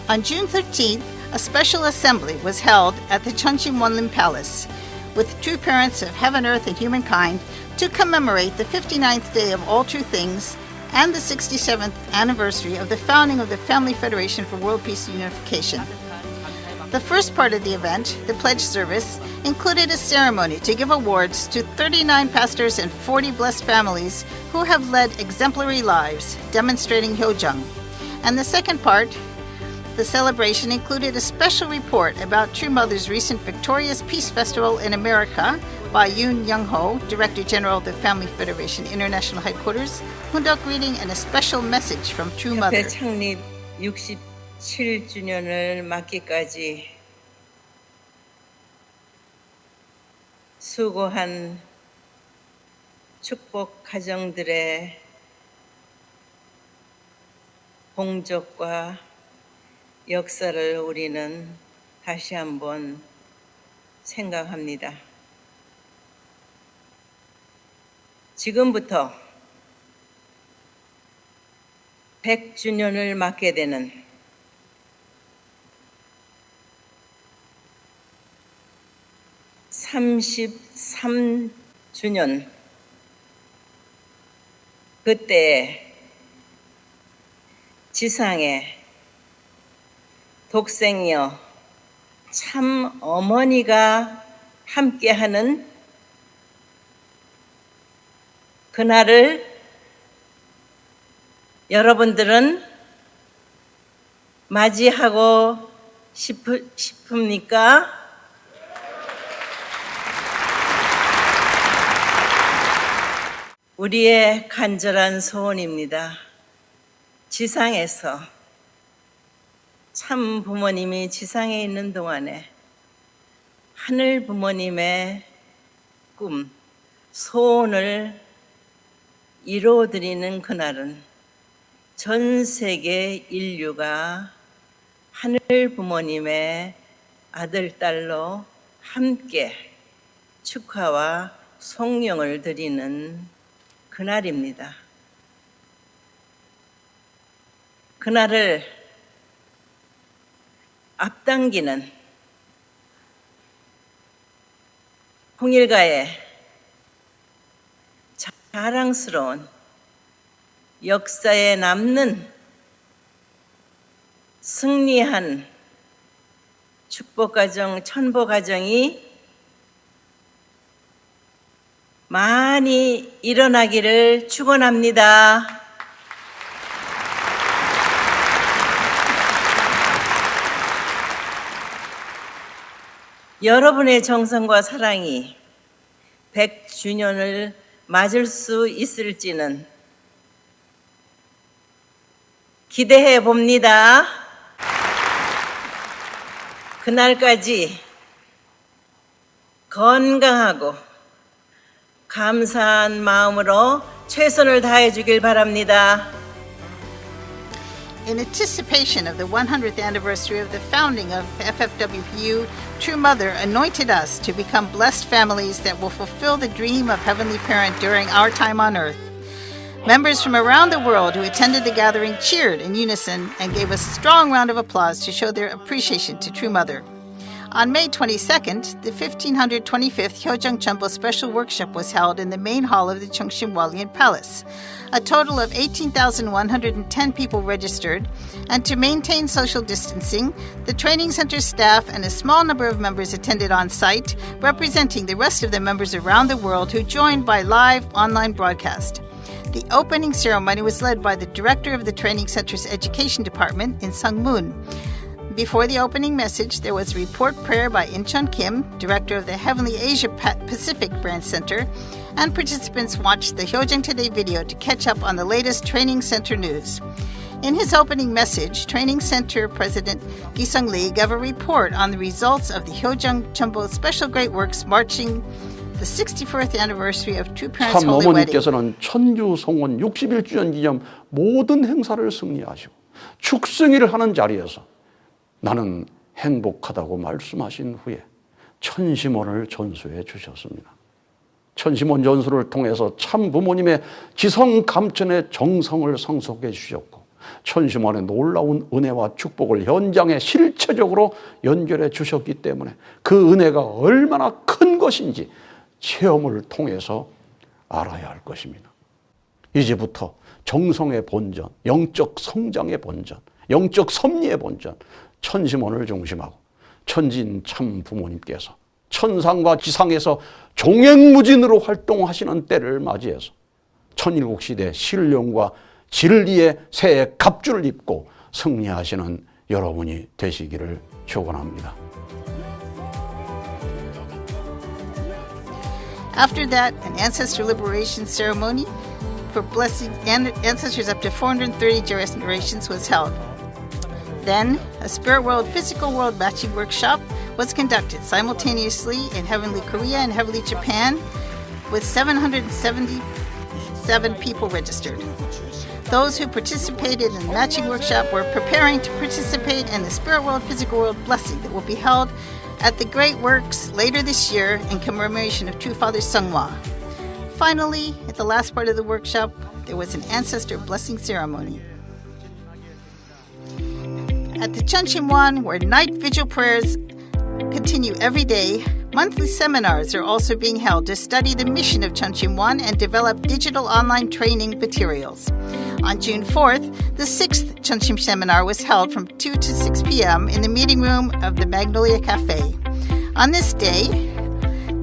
On June 13th, a special assembly was held at the Cheongshim Wonlim Palace with true parents of heaven, earth, and humankind to commemorate the 59th day of All True Things and the 67th anniversary of the founding of the Family Federation for World Peace and Unification. The first part of the event, the pledge service, included a ceremony to give awards to 39 pastors and 40 blessed families who have led exemplary lives, demonstrating Hyojung. And the second part, the celebration, included a special report about True Mother's recent Victorious Peace Festival in America by Yoon Young-ho, Director General of the Family Federation International Headquarters, Hoondok reading, and a special message from True Mother. 협회 창립 67주년을 맞기까지 수고한 축복 가정들의 공적과 역사를 우리는 다시 한번 생각합니다. 지금부터 100주년을 맞게 되는 (33주년) 그때 지상에 독생녀 참 어머니가 함께하는 그날을 여러분들은 맞이하고 싶습니까? 우리의 간절한 소원입니다. 지상에서 참 부모님이 지상에 있는 동안에 하늘 부모님의 꿈, 소원을 이루어드리는 그날은 전 세계 인류가 하늘 부모님의 아들, 딸로 함께 축하와 송영을 드리는 그날입니다. 그날을 앞당기는 통일가의 자랑스러운 역사에 남는 승리한 축복가정, 천보가정이 많이 일어나기를 축원합니다. 여러분의 정성과 사랑이 100주년을 맞을 수 있을지는 기대해 봅니다. 그날까지 건강하고 감사한 마음으로 최선을 다해 주길 바랍니다. In anticipation of the 100th anniversary of the founding of FFWPU, True Mother anointed us to become blessed families that will fulfill the dream of Heavenly Parent during our time on earth. Members from around the world who attended the gathering cheered in unison and gave a strong round of applause to show their appreciation to True Mother. On May 22nd, the 1525th Hyojung Chumbo Special Workshop was held in the main hall of the Cheongshim Wonlim Palace. A total of 18,110 people registered, and to maintain social distancing, the training center staff and a small number of members attended on site, representing the rest of the members around the world who joined by live online broadcast. The opening ceremony was led by the director of the training center's education department, In Sung Moon. Before the opening message, there was a report prayer by Incheon Kim, director of the Heavenly Asia Pacific Branch Center, and participants watched the Hyojung Today video to catch up on the latest training center news. In his opening message, Training Center President Gi-sung Lee gave a report on the results of the Hyojung Chumbo Special Great Works marching the 64th anniversary of True Parents 참 Holy Wedding. 어머니께서는 천주 성원 61주년 기념 모든 행사를 승리하시고 축승일을 하는 자리에서 나는 행복하다고 말씀하신 후에 천심원을 전수해 주셨습니다. 천심원 전수를 통해서 참 부모님의 지성감천의 정성을 상속해 주셨고 천심원의 놀라운 은혜와 축복을 현장에 실체적으로 연결해 주셨기 때문에 그 은혜가 얼마나 큰 것인지 체험을 통해서 알아야 할 것입니다. 이제부터 정성의 본전, 영적 성장의 본전, 영적 섭리의 본전, 천심원을 중심하고 천진 참 부모님께서 천상과 지상에서 종횡무진으로 활동하시는 때를 맞이해서 천일국 시대 신령과 진리의 새해 갑주를 입고 승리하시는 여러분이 되시기를 축원합니다. After that, an ancestor liberation ceremony for blessing ancestors up to 430 generations was held. Then, a spirit world, physical world matching workshop was conducted simultaneously in Heavenly Korea and Heavenly Japan, with 777 people registered. Those who participated in the matching workshop were preparing to participate in the spirit world, physical world blessing that will be held at the Great Works later this year in commemoration of True Father Seonghwa. Finally, at the last part of the workshop, there was an ancestor blessing ceremony. At the Chunchimwan, where night vigil prayers continue every day, monthly seminars are also being held to study the mission of Chunchimwan and develop digital online training materials. On June 4th, the 6th Chunchim seminar was held from 2 to 6 p.m. in the meeting room of the Magnolia Cafe. On this day,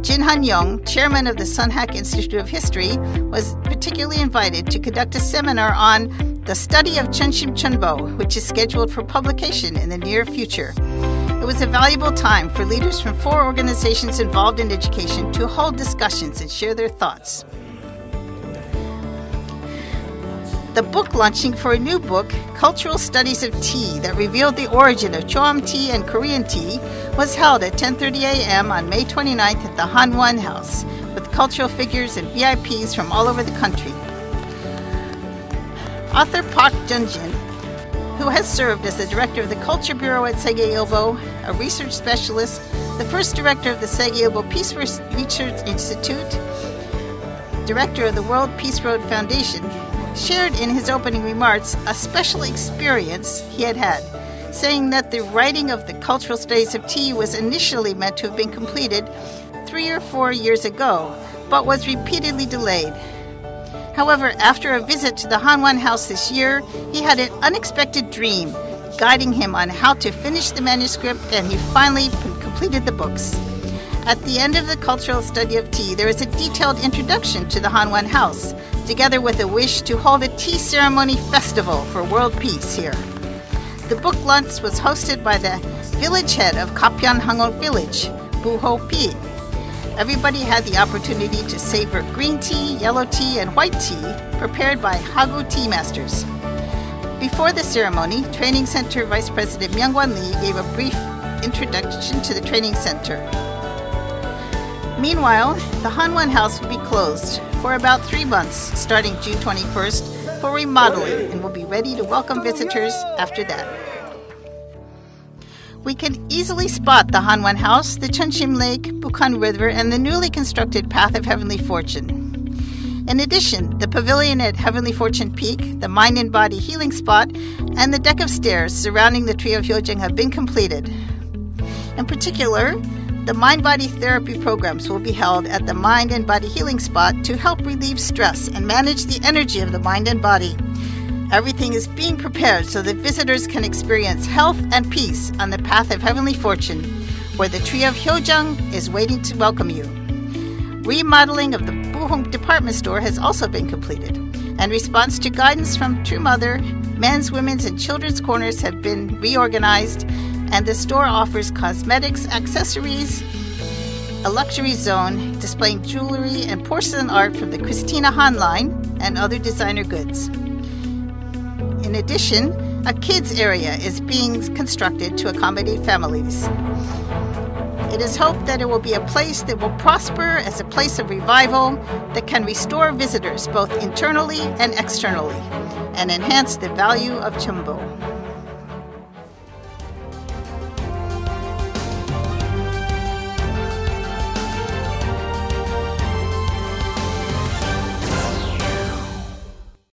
Jin Han-young, chairman of the Sunhak Institute of History, was particularly invited to conduct a seminar on the study of Chunchim Chunbo, which is scheduled for publication in the near future. It was a valuable time for leaders from 4 organizations involved in education to hold discussions and share their thoughts. The book launching for a new book, Cultural Studies of Tea, that revealed the origin of Choam tea and Korean tea, was held at 10:30 a.m. on May 29th at the Hanwon House, with cultural figures and VIPs from all over the country. Author Park Jun-jin, who has served as the director of the Culture Bureau at Segeilbo, a research specialist, the first director of the Segeilbo Peace Research Institute, director of the World Peace Road Foundation, shared in his opening remarks a special experience he had, saying that the writing of the Cultural Studies of Tea was initially meant to have been completed 3 or 4 years ago, but was repeatedly delayed. However, after a visit to the Hanwon House this year, he had an unexpected dream, guiding him on how to finish the manuscript, and he finally completed the books. At the end of the Cultural Study of Tea, there is a detailed introduction to the Hanwon House, together with a wish to hold a tea ceremony festival for world peace here. The book launch was hosted by the village head of Kapyeon Hangon Village, Bu Ho-pi. Everybody had the opportunity to savor green tea, yellow tea, and white tea prepared by Hagu tea masters. Before the ceremony, Training Center Vice President Myung-Wan Lee gave a brief introduction to the training center. Meanwhile, the Hanwon House will be closed for about 3 months, starting June 21st, for remodeling, and will be ready to welcome visitors after that. We can easily spot the Hanwon House, the Chunchim Lake, Bukhan River, and the newly constructed Path of Heavenly Fortune. In addition, the pavilion at Heavenly Fortune Peak, the Mind and Body Healing Spot, and the deck of stairs surrounding the Tree of Hyojang have been completed. In particular, the mind-body therapy programs will be held at the Mind and Body Healing Spot to help relieve stress and manage the energy of the mind and body. Everything is being prepared so that visitors can experience health and peace on the Path of Heavenly Fortune, where the Tree of Hyojang is waiting to welcome you. Remodeling of the Buhong department store has also been completed. In response to guidance from True Mother, men's, women's, and children's corners have been reorganized, and the store offers cosmetics, accessories, a luxury zone displaying jewelry and porcelain art from the Christina Han line and other designer goods. In addition, a kids area is being constructed to accommodate families. It is hoped that it will be a place that will prosper as a place of revival that can restore visitors both internally and externally and enhance the value of Chumbo.